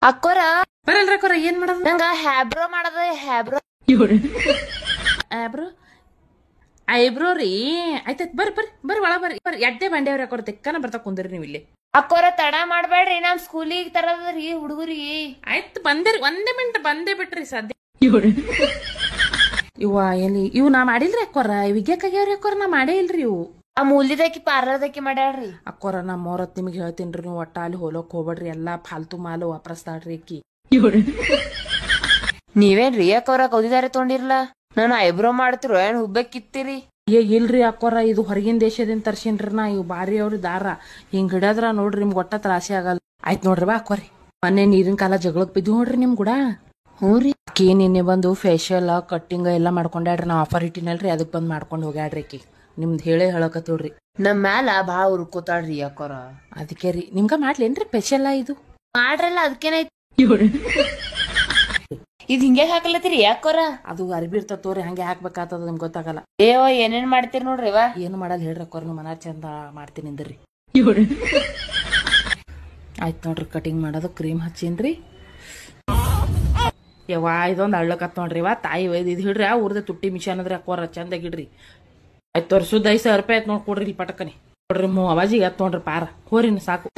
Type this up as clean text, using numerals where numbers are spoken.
ಅಕ್ಕೋರ ಬರಲ್ರ ಅಕ್ಕೋರ ಏನ್ ಮಾಡೋದು ನಂಗ ಹ್ಯಾಬ್ರೋ ಮಾಡದ ಹ್ಯಾಬ್ರೋ ಆಬ್ರೋ ಐಬ್ರೋ ರೀ ಆಯ್ತಾಯ್ತು ಬರ್ರಿ ಬರ್ರಿ ಬರ್ರಿ ಒಳ ಬರ್ರಿ ಬರ್ರಿ ಎಡ್ಡೆ ಬಂಡೆಯವ್ರಿ ಅಕ್ಕೋರ ತೆಕ್ಕನ ಬರ್ತಾ ಕುಂದ್ರಿ ನೀವು ಇಲ್ಲಿ ಅಕ್ಕೋರ ತಡ ಮಾಡ್ಬೇಡ್ರಿ ನಮ್ ಸ್ಕೂಲಿಗೆ ತರದ್ರಿ ಹುಡುಗರಿಗೆ. ಆಯ್ತು ಬಂದೇರಿ ಒಂದೇ ಮಿನಿಟ್ ಬಂದೇ ಬಿಟ್ರಿ ಸದ್ಯ ಇವ ಎಲ್ಲಿ ಇವ್ ನಾ ಮಾಡಿಲ್ರಿ ಅಕ್ಕೋರ ವಿಗ್ಯಾಕಾಗ್ಯಾವ್ರಿ ಅಕ್ಕೋರ ನಾ ಮಾಡೇ ಇಲ್ರಿ ಇವು. ಆ ಮೂಲ್ಯದಾಕಿ ಪಾರ್ಲರ್ದಾಕಿ ಮಾಡ್ಯಾಳ್ರಿ. ಅಕ್ಕೋರ ನಮ್ಮ ಅವ್ರತ್ ನಿಮ್ಗೆ ಹೇಳ್ತೀನ್ರಿ ನೀವು ಒಟ್ಟ ಅಲ್ಲಿ ಹೋಲಕ್ ಹೋಗ್ಬೇಡ್ರಿ ಎಲ್ಲಾ ಫಾಲ್ತು ಮಾಲು ವಾಪಸ್ತಾಳ್ರಿ ಅಕ್ಕಿ. ನೀವೇನ್ರಿ ಅಕ್ಕೋರ ಕೌದಿದಾರೆ ತೊಗೊಂಡಿರ್ಲ ನಾನು ಐಬ್ರೋ ಮಾಡ್ತಿರೋ ಏನ್ ಹುಬ್ಬೆ ಕಿತ್ತೀರಿ? ಇಲ್ರಿ ಅಕ್ಕೋರ ಇದು ಹೊರಗಿನ ದೇಶದಿಂದ ತರ್ಸಿನ್ರಿ ನಾ ಇವ್ ಬಾರಿ ಅವ್ರಿ ದಾರ ಹಿಂಗ್ ಹಿಡದ್ರ ನೋಡ್ರಿ ನಿಮ್ಗೆ ಒಟ್ಟ ತ್ರಾಸಿ ಆಗಲ್ಲ. ಆಯ್ತ್ ನೋಡ್ರಿ ಬಾ ಅಕ್ಕೋರಿ ಮೊನ್ನೆ ನೀರಿನ ಕಾಲ ಜಗಳಕ್ ಬಿದ್ದು ನೋಡ್ರಿ ನಿಮ್ ಕೂಡ. ಹ್ಞೂ ರೀ ಅಕ್ಕಿ ನಿನ್ನೆ ಬಂದು ಫೇಶಿಯಲ್ ಕಟ್ಟಿಂಗ್ ಎಲ್ಲಾ ಮಾಡ್ಕೊಂಡ್ಯಾಡ್ರಿ ನಾ ಆಫರ್ ಇಟ್ಟಿನಲ್ರಿ ಅದಕ್ ಬಂದ್ ಮಾಡ್ಕೊಂಡ್ ಹೋಗ್ಯಾಡ್ರಿ ಅಕ್ಕಿ. ನಿಮ್ದ್ ಹೇಳಕತ್ತೇವ್ರಿ ನಮ್ ಮ್ಯಾಲ ಬಾಳ ಉರ್ಕೋತಾಳ್ರಿ ಅಕ್ಕೋರ. ಅದಕ್ಕೆ ರೀ ನಿಮ್ಗ ಮಾಡ್ಲೇನ್ರಿ ಸ್ಪೆಷಲ್ ಇದು ಮಾಡ್ರಲ್ಲ ಅದಕ್ಕೇನೈತಿ. ಇದ್ ಹಿಂಗೆ ಹಾಕಲತ್ತೀರಿ ಅಕ್ಕೋರ? ಅದು ಅರ್ಬಿ ಇರ್ತದ ತೋರಿ ಹಂಗೆ ಹಾಕ್ಬೇಕಾಗ್ತದ ನಿಮ್ಗೆ ಗೊತ್ತಾಗಲ್ಲ. ಏನೇನ್ ಮಾಡ್ತೀರಿ ನೋಡ್ರಿ ಇವ ಏನು ಮಾಡಲ್ಲ ಹೇಳ್ರಿ ಅಕ್ಕೋರ್ ನೀವು ಮನ ಚಂದ ಮಾಡ್ತೀನಿ ಅಂದ್ರಿ. ಆಯ್ತು ನೋಡ್ರಿ ಕಟಿಂಗ್ ಮಾಡೋದು ಕ್ರೀಮ್ ಹಚ್ಚೀನ್ರಿ. ಯವ್ವಾ ಇದೊಂದು ಹಳ್ಳಕತ್ ನೋಡ್ರಿ ಇವ ತಾಯಿ ಇದು ಹಿಡ್ರಿ ಊರ್ದ ತುಟ್ಟಿ ಮಿಷನ್ ಅಂದ್ರೆ ಅಕ್ಕೋರ ಚಂದಾಗಿಡ್ರಿ. ಆಯ್ತು ತೋರಿ ಸುದ್ದ 5,000 ರೂಪಾಯಿ ಆಯ್ತು ನೋಡ್ ಕೊಡ್ರಿ ಇಲ್ಲಿ ಪಟಕನಿ ಕೊಡ್ರಿ ಅವಾಜಿಗೆ ಆಯ್ತು ನೋಡ್ರಿ ಪಾರ ಹೋರಿನ ಸಾಕು.